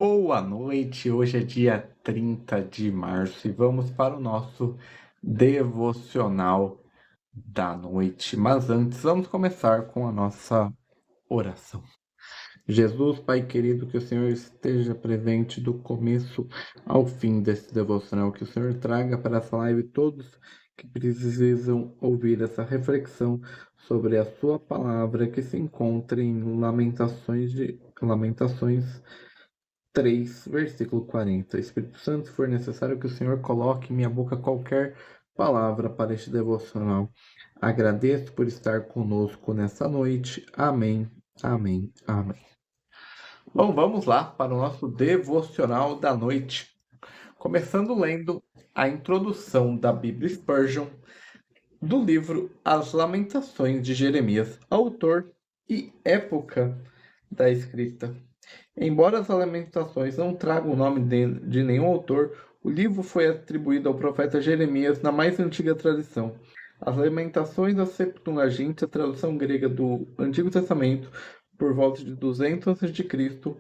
Boa noite, hoje é dia 30 de março e vamos para o nosso devocional da noite. Mas antes, vamos começar com a nossa oração. Jesus, Pai querido, que o Senhor esteja presente do começo ao fim desse devocional, que o Senhor traga para essa live todos que precisam ouvir essa reflexão sobre a sua palavra que se encontra em Lamentações 3, versículo 40. Espírito Santo, se for necessário que o Senhor coloque em minha boca qualquer palavra para este devocional. Agradeço por estar conosco nessa noite. Amém, amém, amém. Bom, vamos lá para o nosso devocional da noite. Começando lendo a introdução da Bíblia Spurgeon do livro As Lamentações de Jeremias, autor e época da escrita. Embora as Lamentações não tragam o nome de nenhum autor, o livro foi atribuído ao profeta Jeremias na mais antiga tradição. As Lamentações da Septuaginta, a tradução grega do Antigo Testamento, por volta de 200 a.C.,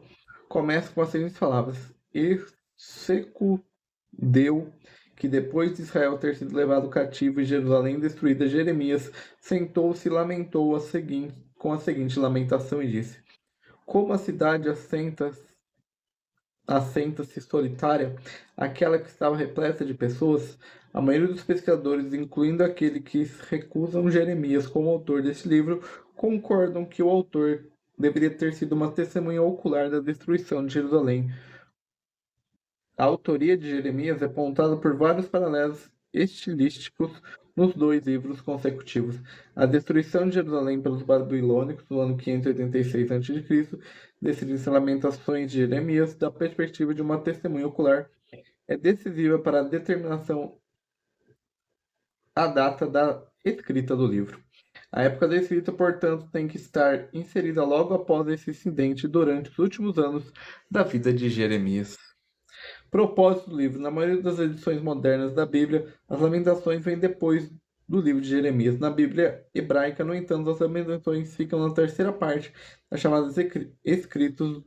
começa com as seguintes palavras: E secundeu que depois de Israel ter sido levado cativo e Jerusalém destruída, Jeremias sentou-se e lamentou com a seguinte lamentação e disse: Como a cidade assenta-se solitária, aquela que estava repleta de pessoas, a maioria dos pesquisadores, incluindo aquele que recusam Jeremias como autor deste livro, concordam que o autor deveria ter sido uma testemunha ocular da destruição de Jerusalém. A autoria de Jeremias é apontada por vários paralelos estilísticos nos dois livros consecutivos. A destruição de Jerusalém pelos babilônicos no ano 586 a.C., descrita em Lamentações de Jeremias, da perspectiva de uma testemunha ocular, é decisiva para a determinação a data da escrita do livro. A época da escrita, portanto, tem que estar inserida logo após esse incidente durante os últimos anos da vida de Jeremias. Propósito do livro: na maioria das edições modernas da Bíblia, as Lamentações vêm depois do livro de Jeremias. Na Bíblia hebraica, no entanto, as Lamentações ficam na terceira parte das chamadas escritos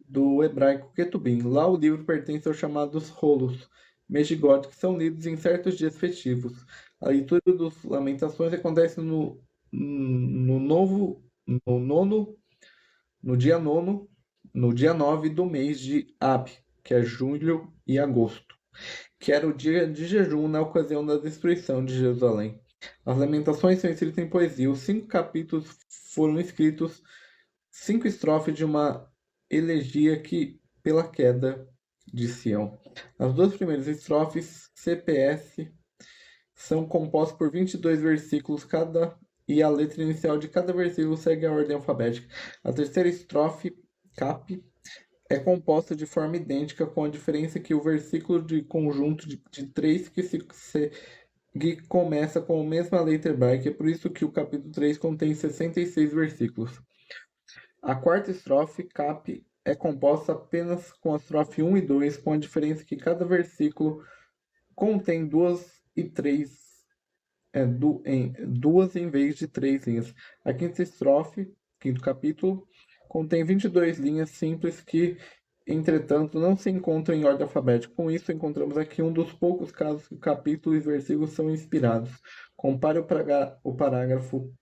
do hebraico Ketubim. Lá o livro pertence aos chamados rolos Megigot, que são lidos em certos dias festivos. A leitura dos Lamentações acontece no novo, no nono, no dia nono, no dia 9 do mês de Ab, que é julho e agosto, que era o dia de jejum na ocasião da destruição de Jerusalém. As Lamentações são escritas em poesia. Os 5 capítulos foram escritos 5 estrofes de uma elegia pela queda de Sião. As duas primeiras estrofes, CPS, são compostas por 22 versículos cada e a letra inicial de cada versículo segue a ordem alfabética. A terceira estrofe, Cap, é composta de forma idêntica, com a diferença que o versículo de conjunto de três que começa com a mesma letra hebraica, é por isso que o capítulo 3 contém 66 versículos. A quarta estrofe, Cap, é composta apenas com a estrofe 1 e 2, com a diferença que cada versículo contém duas em vez de 3 linhas. A quinta estrofe, quinto capítulo, contém 22 linhas simples que, entretanto, não se encontram em ordem alfabética. Com isso, encontramos aqui um dos poucos casos que o capítulo e versículos são inspirados. Compare o parágrafo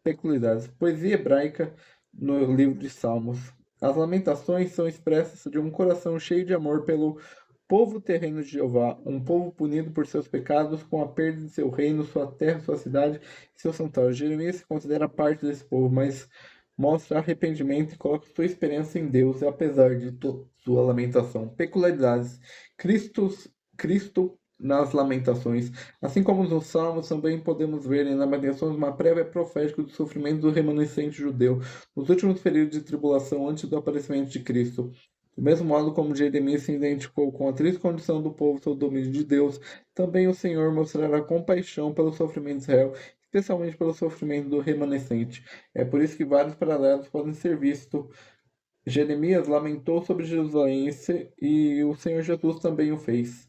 Peculiaridades. Poesia hebraica no livro de Salmos. As lamentações são expressas de um coração cheio de amor pelo povo terreno de Jeová, um povo punido por seus pecados, com a perda de seu reino, sua terra, sua cidade e seu santuário. Jeremias se considera parte desse povo, mas mostra arrependimento e coloca sua esperança em Deus, apesar de sua lamentação. Peculiaridades. Cristo nas Lamentações. Assim como nos Salmos, também podemos ver em Lamentações uma prévia profética do sofrimento do remanescente judeu nos últimos períodos de tribulação antes do aparecimento de Cristo. Do mesmo modo como Jeremias se identificou com a triste condição do povo sob o domínio de Deus, também o Senhor mostrará compaixão pelo sofrimento de Israel, especialmente pelo sofrimento do remanescente. É por isso que vários paralelos podem ser vistos. Jeremias lamentou sobre Jerusalém e o Senhor Jesus também o fez.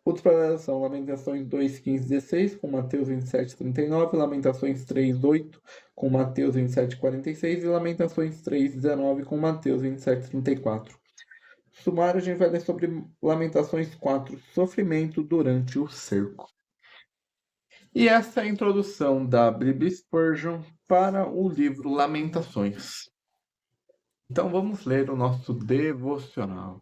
Outros paralelos são Lamentações 2, 15, 16, com Mateus 27, 39, Lamentações 3, 8, com Mateus 27, 46 e Lamentações 3, 19, com Mateus 27, 34. Sumário, a gente vai ler sobre Lamentações 4, sofrimento durante o cerco. E essa é a introdução da Bibi Spurgeon para o livro Lamentações. Então vamos ler o nosso devocional.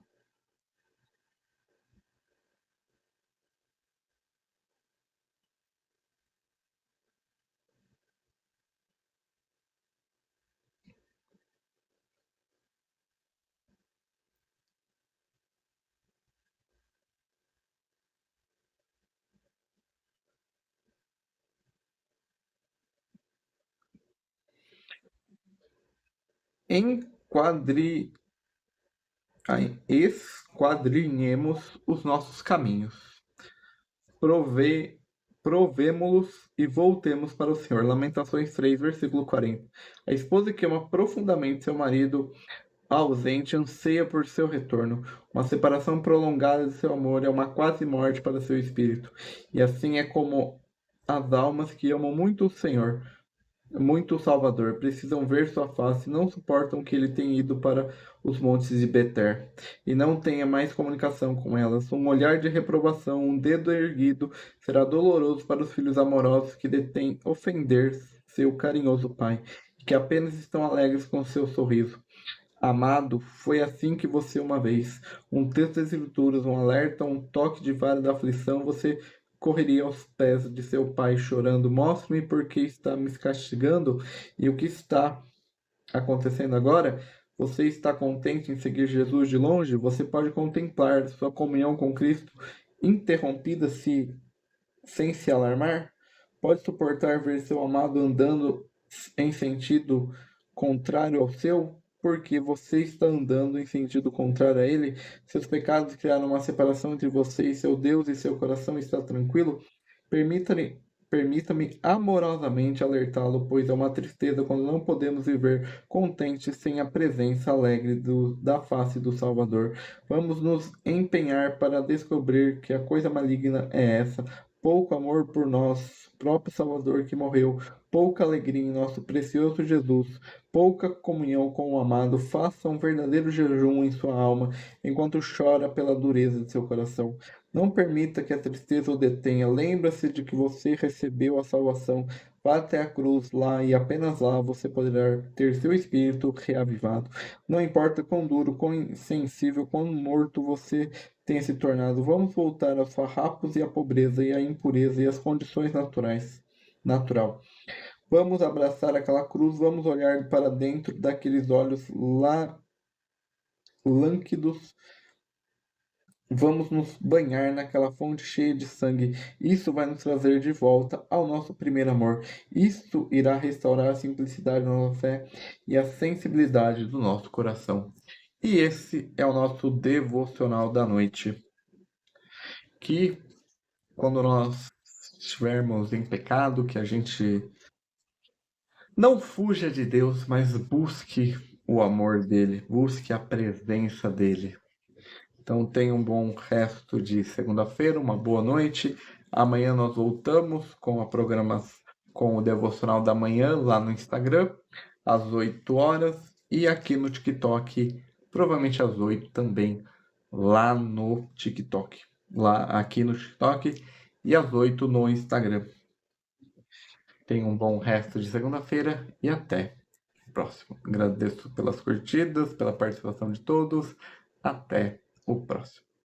Esquadrinhemos os nossos caminhos. Provemo-los e voltemos para o Senhor. Lamentações 3, versículo 40. A esposa que ama profundamente seu marido ausente anseia por seu retorno. Uma separação prolongada de seu amor é uma quase morte para seu espírito. E assim é como as almas que amam muito o Senhor, muito o Salvador, precisam ver sua face, não suportam que ele tenha ido para os montes de Beter e não tenha mais comunicação com elas. Um olhar de reprovação, um dedo erguido, será doloroso para os filhos amorosos que detêm ofender seu carinhoso pai, e que apenas estão alegres com seu sorriso. Amado, foi assim que você uma vez. Um texto das Escrituras, um alerta, um toque de vara da aflição, você correria aos pés de seu pai chorando. Mostre-me por que está me castigando e o que está acontecendo agora. Você está contente em seguir Jesus de longe? Você pode contemplar sua comunhão com Cristo interrompida sem se alarmar? Pode suportar ver seu amado andando em sentido contrário ao seu? Porque você está andando em sentido contrário a ele? Seus pecados criaram uma separação entre você e seu Deus e seu coração está tranquilo? Permita-me Permita-me amorosamente alertá-lo, pois é uma tristeza quando não podemos viver contentes sem a presença alegre da face do Salvador. Vamos nos empenhar para descobrir que a coisa maligna é essa: pouco amor por nós, próprio Salvador que morreu, pouca alegria em nosso precioso Jesus, pouca comunhão com o amado. Faça um verdadeiro jejum em sua alma, enquanto chora pela dureza de seu coração. Não permita que a tristeza o detenha. Lembra-se de que você recebeu a salvação. Vá até a cruz lá e apenas lá você poderá ter seu espírito reavivado. Não importa quão duro, quão insensível, quão morto você tenha se tornado. Vamos voltar aos farrapos e à pobreza e à impureza e às condições natural. Vamos abraçar aquela cruz, vamos olhar para dentro daqueles olhos lá lânguidos. Vamos nos banhar naquela fonte cheia de sangue. Isso vai nos trazer de volta ao nosso primeiro amor. Isso irá restaurar a simplicidade da nossa fé e a sensibilidade do nosso coração. E esse é o nosso devocional da noite. Que quando nós estivermos em pecado, que a gente não fuja de Deus, mas busque o amor dele, busque a presença dele. Então tenha um bom resto de segunda-feira, uma boa noite. Amanhã nós voltamos com com o devocional da manhã lá no Instagram, às 8 horas, e aqui no TikTok, provavelmente às 8 também, lá no TikTok. Aqui no TikTok e às 8 no Instagram. Tenha um bom resto de segunda-feira e até o próximo. Agradeço pelas curtidas, pela participação de todos. Até o próximo.